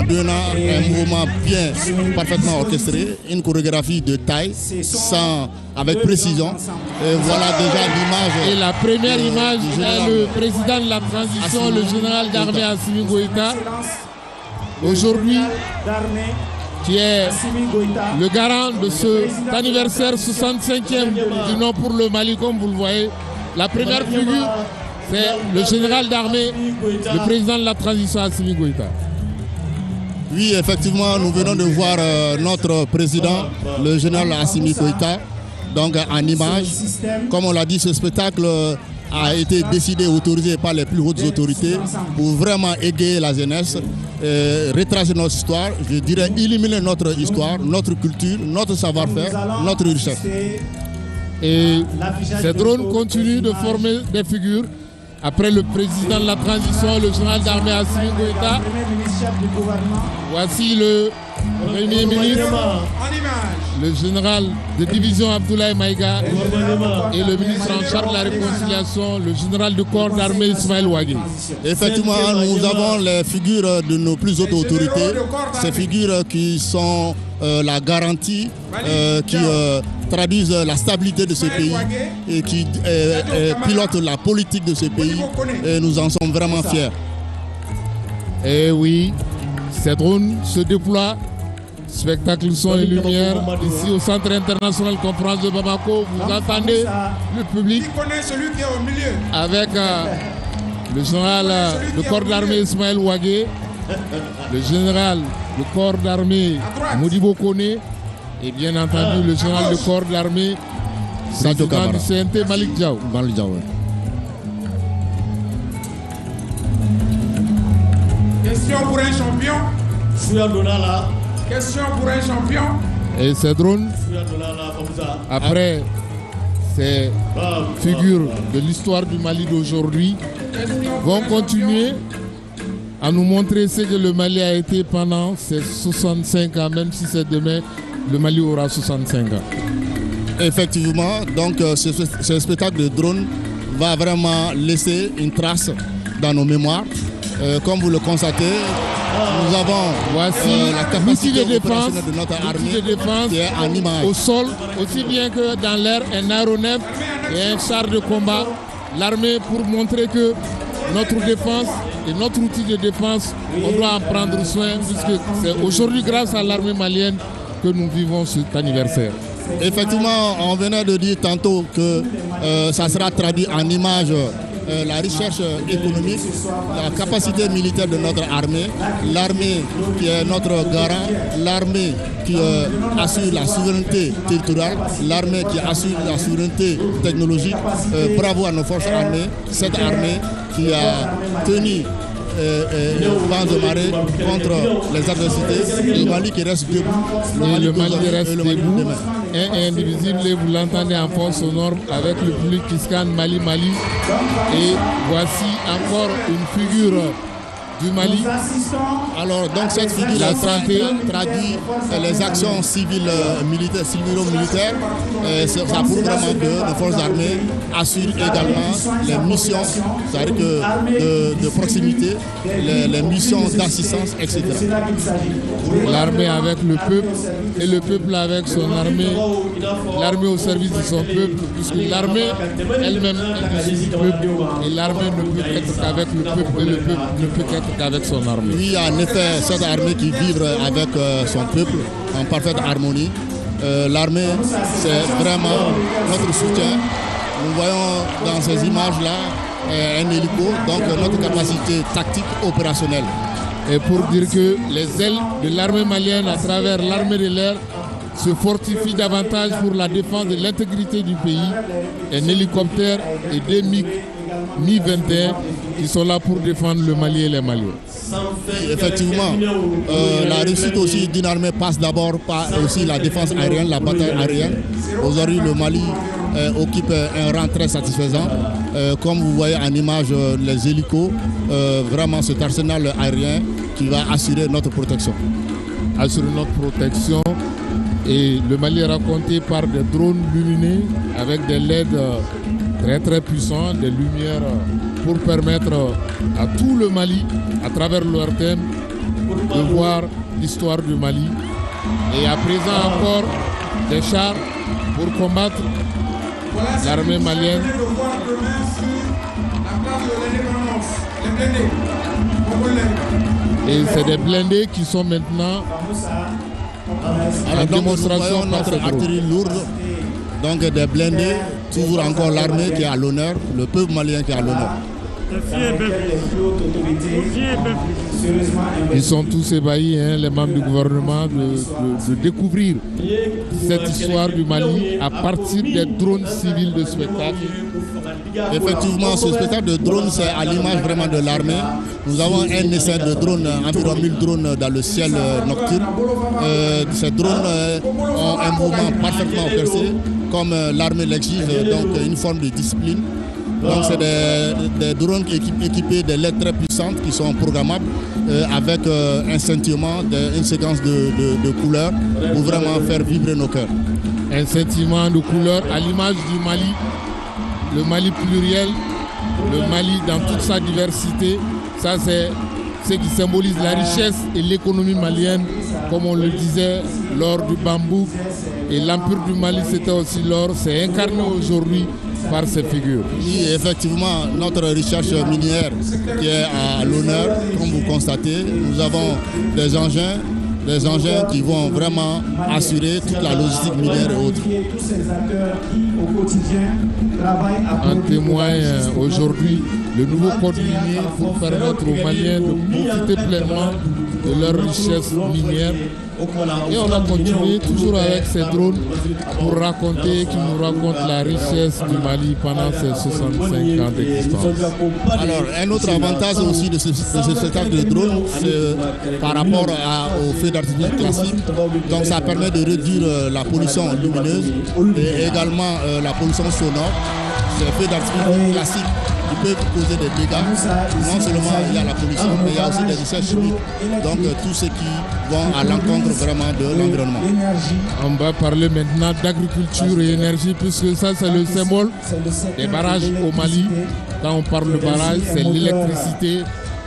en donnant un mouvement bien, parfaitement orchestré, une chorégraphie de taille, avec précision. Et voilà déjà l'image. Et la première image est le président de la transition, le général d'armée Assimi Goïta. Aujourd'hui, qui est le garant de cet anniversaire 65e du nom pour le Mali, comme vous le voyez. La première figure, c'est le général d'armée, le président de la transition Assimi Goïta. Oui, effectivement, nous venons de voir notre président, le général Assimi Goïta, donc en image. Comme on l'a dit, ce spectacle a été décidé, autorisé par les plus hautes autorités pour vraiment égayer la jeunesse, retracer notre histoire, je dirais illuminer notre histoire, notre culture, notre savoir-faire, notre richesse. Et ces drones continuent de former des figures. Après le président de la transition, le général d'armée Assimi Goïta, voici le premier ministre, le général de division Abdoulaye Maïga et le ministre en charge de la réconciliation, le général du corps d'armée Ismaël Ouagui. Effectivement, nous avons les figures de nos plus hautes autorités, ces figures qui sont la garantie, qui traduisent la stabilité de ce pays et qui pilotent la politique de ce pays. Et nous en sommes vraiment fiers. Et oui, ces drones se déploient. Spectacle son et lumière ici au Centre international conférence de Bamako. Vous entendez le public avec le général du corps d'armée Ismaël Ouagui, le général du corps d'armée Modibo Kone et bien entendu le général du corps d'armée président du CNT Malik Diaw. Question pour un champion. Question pour un champion. Et ces drones, après ces figures de l'histoire du Mali d'aujourd'hui, vont continuer à nous montrer ce que le Mali a été pendant ces 65 ans, même si c'est demain, le Mali aura 65 ans. Effectivement, donc ce spectacle de drone va vraiment laisser une trace dans nos mémoires. Comme vous le constatez, nous avons la capacité de défense de notre armée qui est en image. Au sol, aussi bien que dans l'air, un aéronef et un char de combat. L'armée pour montrer que notre défense et notre outil de défense, on doit en prendre soin puisque c'est aujourd'hui grâce à l'armée malienne que nous vivons cet anniversaire. Effectivement, on venait de dire tantôt que ça sera traduit en images. La recherche économique, la capacité militaire de notre armée, l'armée qui est notre garant, l'armée qui assure la souveraineté territoriale, l'armée qui assure la souveraineté technologique. Bravo à nos forces armées, cette armée qui a tenu vent de marée contre les adversités. Le Mali qui reste debout. Le Mali reste debout. Un indivisible, vous l'entendez en fond sonore avec le public qui scanne Mali. Et voici encore une figure du Mali. Alors donc cette figure traduit les actions civiles militaires, civilo-militaires. Ça prouve vraiment que les forces armées assurent également les missions, c'est-à-dire que de proximité, les missions d'assistance, etc. L'armée avec le peuple et le peuple avec son armée, l'armée au service de son peuple, puisque l'armée elle-même est du peuple et l'armée ne peut être qu'avec le peuple et le peuple ne peut être qu'avec son armée. Oui, en effet, cette armée qui vit avec son peuple en parfaite harmonie. L'armée, c'est vraiment notre soutien. Nous voyons dans ces images-là un hélico, donc notre capacité tactique opérationnelle. Et pour dire que les ailes de l'armée malienne à travers l'armée de l'air se fortifient davantage pour la défense de l'intégrité du pays. Un hélicoptère et des Mi-21 qui sont là pour défendre le Mali et les Maliens. Effectivement, la réussite aussi d'une armée passe d'abord par aussi la défense aérienne, la bataille aérienne. Aujourd'hui, le Mali occupe un rang très satisfaisant. Comme vous voyez en image les hélicos, vraiment cet arsenal aérien qui va assurer notre protection. Assurer notre protection. Et le Mali est raconté par des drones lumineux avec des LED très puissants, des lumières pour permettre à tout le Mali, à travers leur thème, de voir l'histoire du Mali. Et à présent encore, des chars pour combattre l'armée malienne. Et c'est des blindés qui sont maintenant en démonstration par notre artillerie lourde. Donc des blindés, toujours encore l'armée qui est à l'honneur, le peuple malien qui est à l'honneur. Ils sont tous ébahis, les membres du gouvernement, de découvrir cette histoire du Mali à partir des drones civils de spectacle. Effectivement, ce spectacle de drones, c'est à l'image vraiment de l'armée. Nous avons un essai de drones, environ 1000 drones dans le ciel nocturne. Ces drones ont un mouvement parfaitement orchestré, comme l'armée l'exige, donc une forme de discipline. Donc c'est des drones équipés de LED très puissantes qui sont programmables avec un scintillement, une séquence de couleurs pour vraiment faire vibrer nos cœurs. Un scintillement de couleurs à l'image du Mali, le Mali pluriel, le Mali dans toute sa diversité. Ça c'est ce qui symbolise la richesse et l'économie malienne, comme on le disait lors du bambou. Et l'empire du Mali c'était aussi l'or, c'est incarné aujourd'hui par ces figures. Oui, effectivement, notre recherche minière qui est à l'honneur, comme vous constatez, nous avons des engins qui vont vraiment assurer toute la logistique minière et autres. En témoigne aujourd'hui le nouveau code minier pour permettre aux Maliens de profiter pleinement de leur richesse minière. Et on a continué toujours avec ces drones pour raconter, qui nous racontent la richesse du Mali pendant ces 65 ans d'existence. Alors, un autre avantage aussi de ce spectacle de drone, c'est par rapport au feu d'artifice classique. Donc, ça permet de réduire la pollution lumineuse et également la pollution sonore. Ces feux d'artifice classiques qui peuvent causer des dégâts. Non seulement il y a la pollution, mais il y a aussi des essais chimiques. Donc tous ceux qui vont à l'encontre vraiment de l'environnement. On va parler maintenant d'agriculture et énergie, puisque ça c'est le symbole des barrages au Mali. Quand on parle de barrage, c'est l'électricité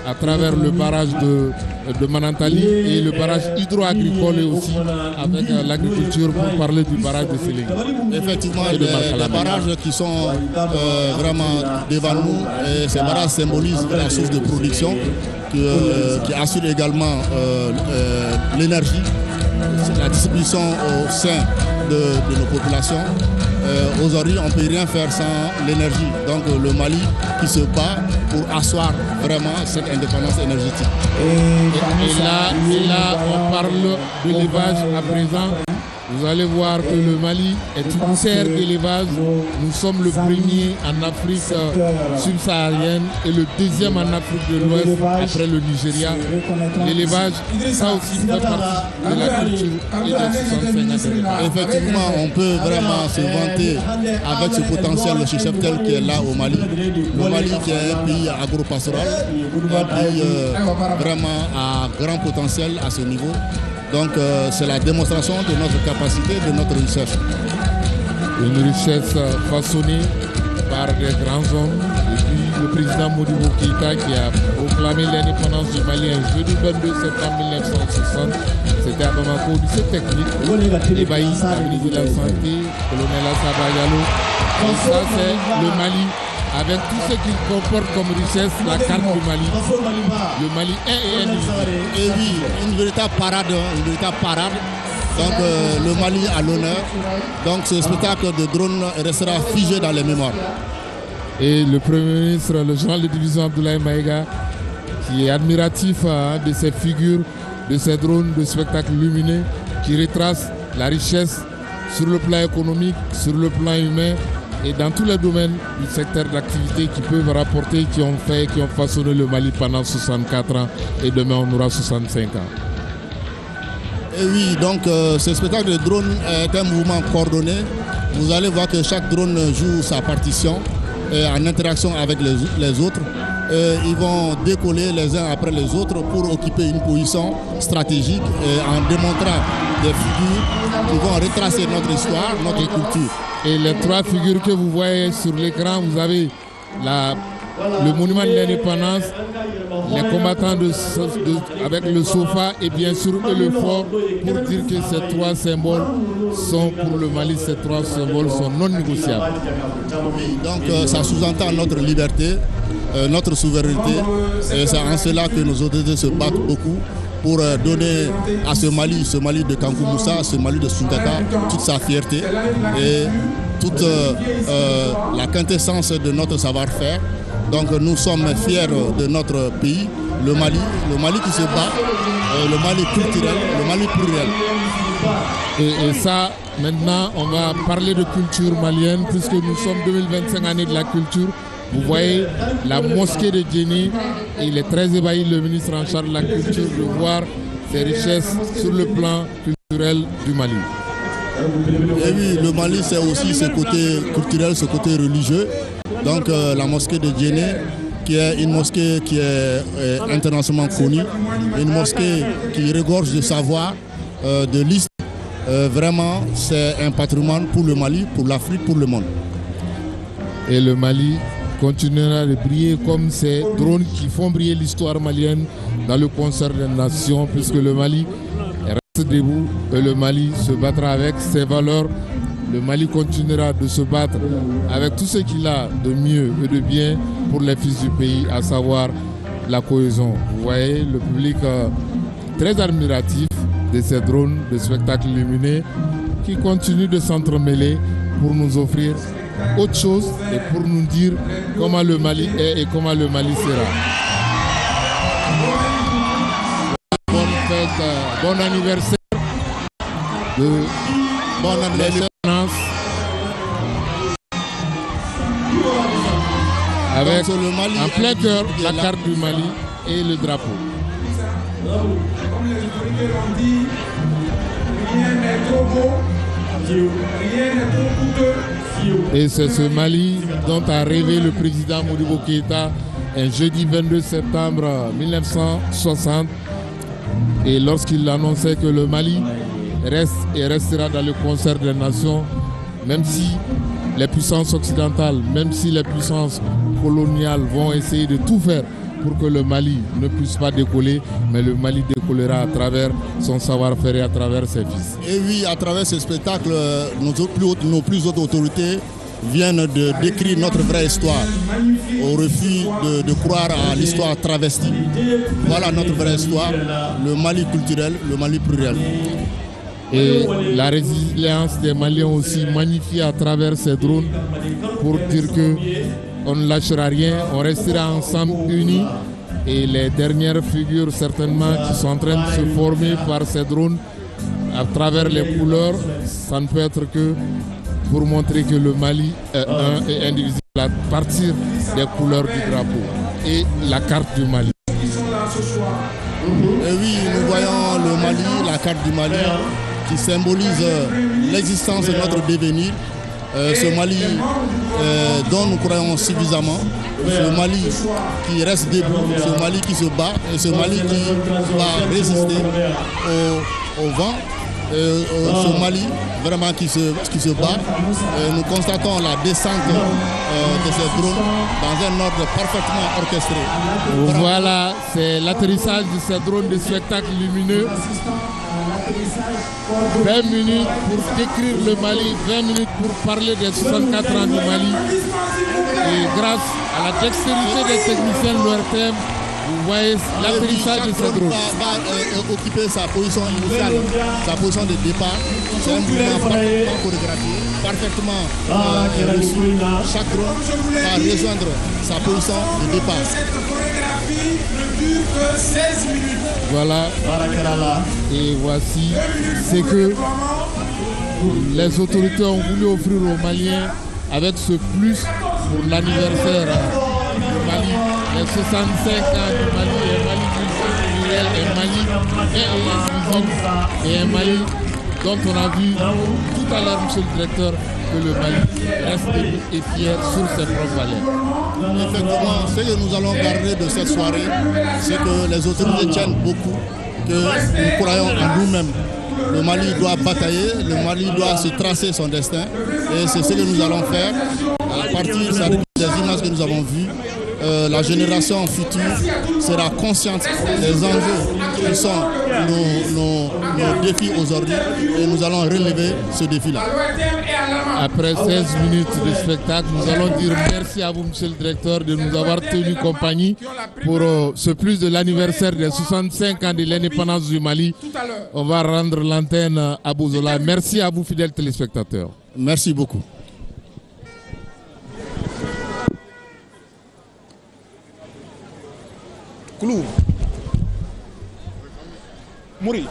à travers le barrage de Manantali et le barrage hydro-agricole et aussi avec l'agriculture pour parler du barrage de Séling. Effectivement, il y a des barrages qui sont vraiment devant nous et ces barrages symbolisent la source de production qui assure également l'énergie, la distribution au sein de nos populations. Aujourd'hui, on ne peut rien faire sans l'énergie. Donc le Mali qui se bat pour asseoir vraiment cette indépendance énergétique. Et là, on parle de l'élevage à présent. Vous allez voir que le Mali est une terre d'élevage. Nous sommes le premier en Afrique subsaharienne et le deuxième en Afrique de l'Ouest après le Nigeria. L'élevage, ça aussi fait partie de la culture et des 65 ans. Effectivement, on peut vraiment se vanter avec ce potentiel cheptel qui est là au Mali. Le Mali qui est un pays agro-pastoral, un pays vraiment à grand potentiel à ce niveau. Donc c'est la démonstration de notre capacité, de notre recherche. Une richesse façonnée par des grands hommes. Et puis le président Modibo Keïta qui a proclamé l'indépendance du Mali le jeudi 22 septembre 1960. C'était à Bamako, lycée technique, ébahi, la ministre de la Santé, colonel Assaba Diallo. Et ça c'est le Mali. Avec tout ce qu'il comporte comme richesse, la carte du Mali. Le Mali est et est. Et oui, une véritable parade. Donc le Mali à l'honneur. Donc ce spectacle de drone restera figé dans les mémoires. Et le Premier ministre, le général de division Abdoulaye Maïga, qui est admiratif de ces figures, de ces drones de spectacles lumineux, qui retracent la richesse sur le plan économique, sur le plan humain, et dans tous les domaines du secteur d'activité qui peuvent rapporter, qui ont façonné le Mali pendant 64 ans et demain on aura 65 ans. Et oui, donc ce spectacle de drone est un mouvement coordonné. Vous allez voir que chaque drone joue sa partition en interaction avec les autres. Ils vont décoller les uns après les autres pour occuper une position stratégique en démontrant des figures qui vont retracer notre histoire, notre culture. Et les trois figures que vous voyez sur l'écran, vous avez le monument de l'indépendance, les combattants avec le sofa et bien sûr le fort, pour dire que ces trois symboles sont pour le Mali, ces trois symboles sont non négociables. Donc ça sous-entend notre liberté, notre souveraineté, et c'est en cela que nos autorités se battent beaucoup pour donner à ce Mali de Kankou Moussa, ce Mali de Soundaka, toute sa fierté et toute la quintessence de notre savoir-faire. Donc nous sommes fiers de notre pays, le Mali qui se bat, le Mali culturel, le Mali pluriel. Et ça, maintenant, on va parler de culture malienne, puisque nous sommes 2025 année de la culture. Vous voyez la mosquée de Djéné, et il est très ébahi, le ministre en charge de la culture, de voir ces richesses sur le plan culturel du Mali. Et oui, le Mali, c'est aussi ce côté culturel, ce côté religieux. Donc la mosquée de Djéné, qui est une mosquée qui est internationalement connue, une mosquée qui regorge de savoir, de l'histoire. Vraiment, c'est un patrimoine pour le Mali, pour l'Afrique, pour le monde. Et le Mali continuera de briller comme ces drones qui font briller l'histoire malienne dans le concert des nations, puisque le Mali reste debout et le Mali se battra avec ses valeurs. Le Mali continuera de se battre avec tout ce qu'il a de mieux et de bien pour les fils du pays, à savoir la cohésion. Vous voyez le public très admiratif de ces drones de spectacles lumineux qui continuent de s'entremêler pour nous offrir autre chose et pour nous dire comment le Mali est et comment le Mali sera. Bonne fête, bon anniversaire avec en plein cœur la carte du Mali et le drapeau. Comme les autorités l'ont dit, rien n'est trop beau, rien n'est trop coûteux. Et c'est ce Mali dont a rêvé le président Modibo Keïta un jeudi 22 septembre 1960. Et lorsqu'il annonçait que le Mali reste et restera dans le concert des nations, même si les puissances occidentales, même si les puissances coloniales vont essayer de tout faire pour que le Mali ne puisse pas décoller, mais le Mali décollera à travers son savoir-faire et à travers ses fils. Et oui, à travers ce spectacle, nos plus hautes autorités viennent de décrire notre vraie histoire, au refus de croire à l'histoire travestie. Voilà notre vraie histoire, le Mali culturel, le Mali pluriel. Et la résilience des Maliens aussi magnifiée à travers ces drones pour dire que on ne lâchera rien, on restera ensemble unis. Et les dernières figures certainement qui sont en train de se former par ces drones à travers les couleurs, ça ne peut être que pour montrer que le Mali est un et indivisible à partir des couleurs du drapeau et la carte du Mali. Et oui, nous voyons le Mali, la carte du Mali qui symbolise l'existence de notre devenir. Ce Mali dont nous croyons suffisamment, ce Mali qui reste debout, ce Mali qui se bat et ce Mali qui va résister au vent, ce Mali vraiment qui se bat. Nous constatons la descente de ces drones dans un ordre parfaitement orchestré. Voilà, c'est l'atterrissage de ces drones de spectacle lumineux. 20 minutes pour décrire le Mali, 20 minutes pour parler des 64 ans du Mali. Et grâce à la dextérité des techniciens de l'ORTM, vous voyez l'atterrissage de ces drones. Va occuper sa position initiale, sa position de départ. C'est un mouvement parfaitement chorégraphié, parfaitement reçu. Chaque drone va rejoindre sa position de départ. Cette chorégraphie ne dure que 16 minutes. Voilà. Et voici ce que les autorités ont voulu offrir aux Maliens avec ce plus pour l'anniversaire du Mali. Les 65 ans du Mali, un Mali culturel, un Mali et un Mali dont on a vu tout à l'heure, monsieur le directeur, que le Mali reste et fier sur ses propres valeurs. Effectivement, ce que nous allons garder de cette soirée, c'est que les autorités tiennent beaucoup, que nous croyons en nous-mêmes. Le Mali doit batailler, le Mali doit se tracer son destin et c'est ce que nous allons faire à partir des images que nous avons vues. la génération future sera consciente des enjeux qui sont nos défis aujourd'hui et nous allons relever ce défi-là. Après 16 minutes de spectacle, nous allons dire merci à vous, monsieur le directeur, de nous avoir tenu compagnie pour ce plus de l'anniversaire des 65 ans de l'indépendance du Mali. On va rendre l'antenne à Bouzola. Merci à vous, fidèles téléspectateurs. Merci beaucoup. Clou. Mouri.